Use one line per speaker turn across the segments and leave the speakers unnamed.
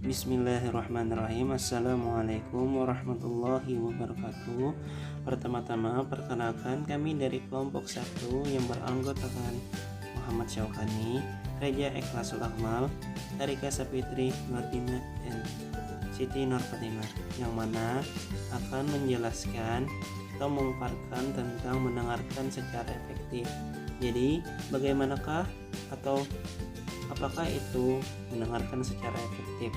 Bismillahirrahmanirrahim. Assalamualaikum warahmatullahi wabarakatuh. Pertama-tama perkenalkan, kami dari kelompok 1 yang beranggotakan Muhammad Syaukani, Reja Ikhlasul Akmal, Tarika Sapitri Nurdina, dan Siti Nur Fatimah, yang mana akan menjelaskan atau memaparkan tentang mendengarkan secara efektif. Jadi, bagaimanakah atau apakah itu mendengarkan secara efektif?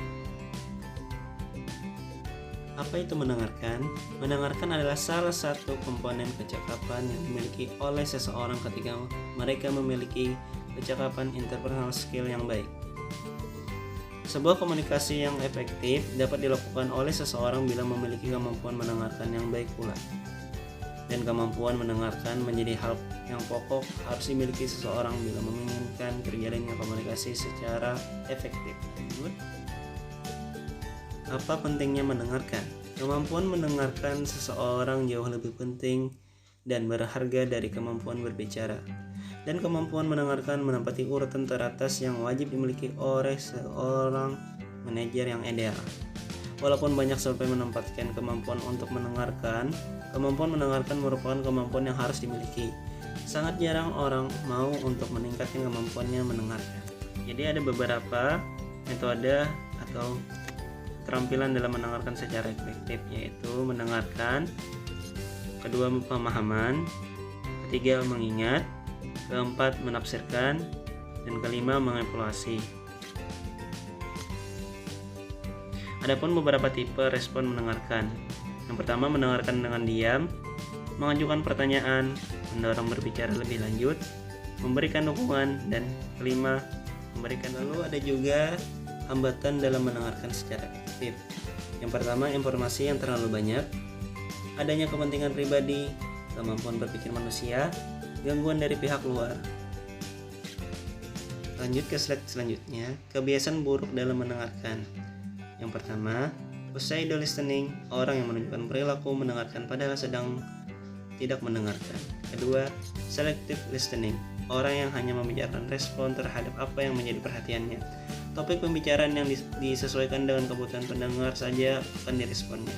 Apa itu mendengarkan? Mendengarkan adalah salah satu komponen kecakapan yang dimiliki oleh seseorang ketika mereka memiliki kecakapan interpersonal skill yang baik. Sebuah komunikasi yang efektif dapat dilakukan oleh seseorang bila memiliki kemampuan mendengarkan yang baik pula. Dan kemampuan mendengarkan menjadi hal yang pokok harus dimiliki seseorang bila menginginkan terjalinnya komunikasi secara efektif. Apa pentingnya mendengarkan? Kemampuan mendengarkan seseorang jauh lebih penting dan berharga dari kemampuan berbicara. Dan kemampuan mendengarkan menempati urutan teratas yang wajib dimiliki oleh seorang manajer yang ideal. Walaupun banyak survei menempatkan kemampuan untuk mendengarkan, kemampuan mendengarkan merupakan kemampuan yang harus dimiliki. Sangat jarang orang mau untuk meningkatkan kemampuannya mendengarkan. Jadi ada beberapa metode atau keterampilan dalam mendengarkan secara efektif, yaitu mendengarkan, kedua pemahaman, ketiga mengingat, keempat menafsirkan, dan kelima mengevaluasi. Adapun beberapa tipe respon mendengarkan. Yang pertama, mendengarkan dengan diam, mengajukan pertanyaan, mendorong berbicara lebih lanjut, memberikan dukungan, dan kelima memberikan. Lalu ada juga hambatan dalam mendengarkan secara efektif. Yang pertama, informasi yang terlalu banyak, adanya kepentingan pribadi, kemampuan berpikir manusia, gangguan dari pihak luar. Lanjut ke slide selanjutnya, kebiasaan buruk dalam mendengarkan. Yang pertama, pseudo listening, orang yang menunjukkan perilaku mendengarkan padahal sedang tidak mendengarkan. Kedua, selective listening, orang yang hanya membicarakan respon terhadap apa yang menjadi perhatiannya. Topik pembicaraan yang disesuaikan dengan kebutuhan pendengar saja akan diresponnya.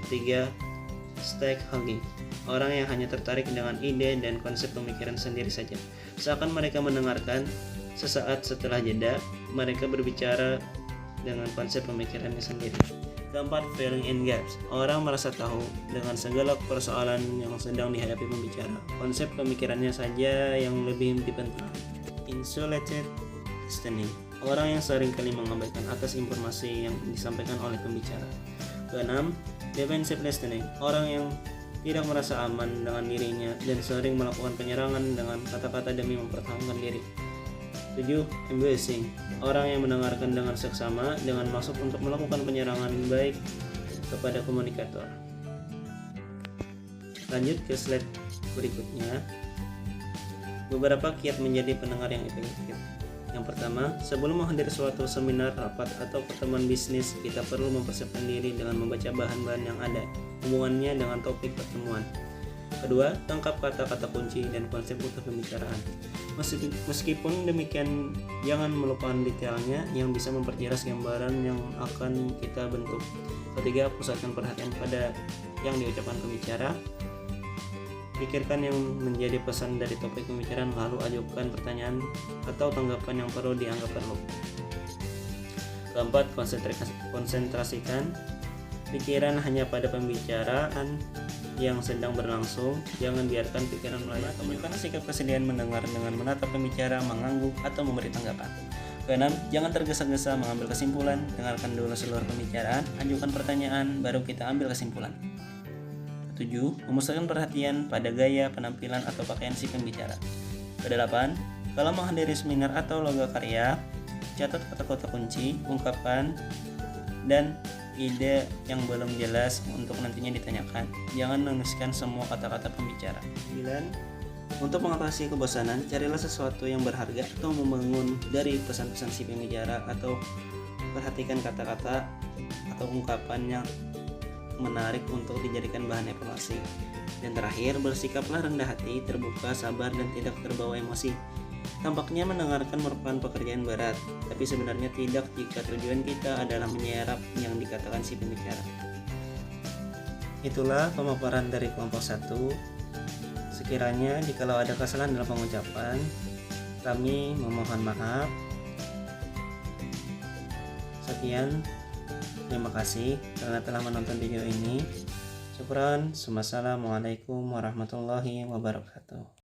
Ketiga, stakeholding, orang yang hanya tertarik dengan ide dan konsep pemikiran sendiri saja. Seakan mereka mendengarkan, sesaat setelah jeda, mereka berbicara dengan konsep pemikirannya sendiri. Keempat, filling in gaps, orang merasa tahu dengan segala persoalan yang sedang dihadapi pembicara. Konsep pemikirannya saja yang lebih dipentingkan. Insulated listening, orang yang seringkali mengabaikan atas informasi yang disampaikan oleh pembicara. Keenam, defensive listening, orang yang tidak merasa aman dengan dirinya dan sering melakukan penyerangan dengan kata-kata demi mempertahankan diri. 7. Embracing, orang yang mendengarkan dengan seksama dengan maksud untuk melakukan penyerangan baik kepada komunikator. Lanjut ke slide berikutnya. Beberapa kiat menjadi pendengar yang efektif. Yang pertama, sebelum menghadiri suatu seminar, rapat, atau pertemuan bisnis, kita perlu mempersiapkan diri dengan membaca bahan-bahan yang ada hubungannya dengan topik pertemuan. Kedua, tangkap kata-kata kunci dan konsep utama pembicaraan. Meskipun demikian, jangan melupakan detailnya yang bisa memperjelas gambaran yang akan kita bentuk. Ketiga, pusatkan perhatian pada yang diucapkan pembicara. Pikirkan yang menjadi pesan dari topik pembicaraan, lalu ajukan pertanyaan atau tanggapan yang perlu dianggap perlu. Keempat, konsentrasikan pikiran hanya pada pembicaraan yang sedang berlangsung. Jangan biarkan pikiran melayang. Tunjukkan sikap kesediaan mendengar dengan menatap pembicara, mengangguk, atau memberi tanggapan. Keenam, jangan tergesa-gesa mengambil kesimpulan. Dengarkan dulu seluruh pembicaraan, ajukan pertanyaan, baru kita ambil kesimpulan. 7. Memusatkan perhatian pada gaya, penampilan, atau pakaian si pembicara. Kedelapan, kalau menghadiri seminar atau lomba karya, catat kata-kata kunci, ungkapan, dan ide yang belum jelas untuk nantinya ditanyakan. Jangan menuliskan semua kata-kata pembicara. 9. Untuk mengatasi kebosanan, carilah sesuatu yang berharga atau membangun dari pesan-pesan si pembicara, atau perhatikan kata-kata atau ungkapan yang menarik untuk dijadikan bahan evaluasi. Dan terakhir, bersikaplah rendah hati, terbuka, sabar, dan tidak terbawa emosi. Tampaknya mendengarkan merupakan pekerjaan berat, tapi sebenarnya tidak jika tujuan kita adalah menyerap yang dikatakan si pembicara. Itulah pemaparan dari kelompok 1. Sekiranya jikalau ada kesalahan dalam pengucapan, kami memohon maaf. Sekian, terima kasih karena telah menonton video ini. Syukran, wassalamualaikum warahmatullahi wabarakatuh.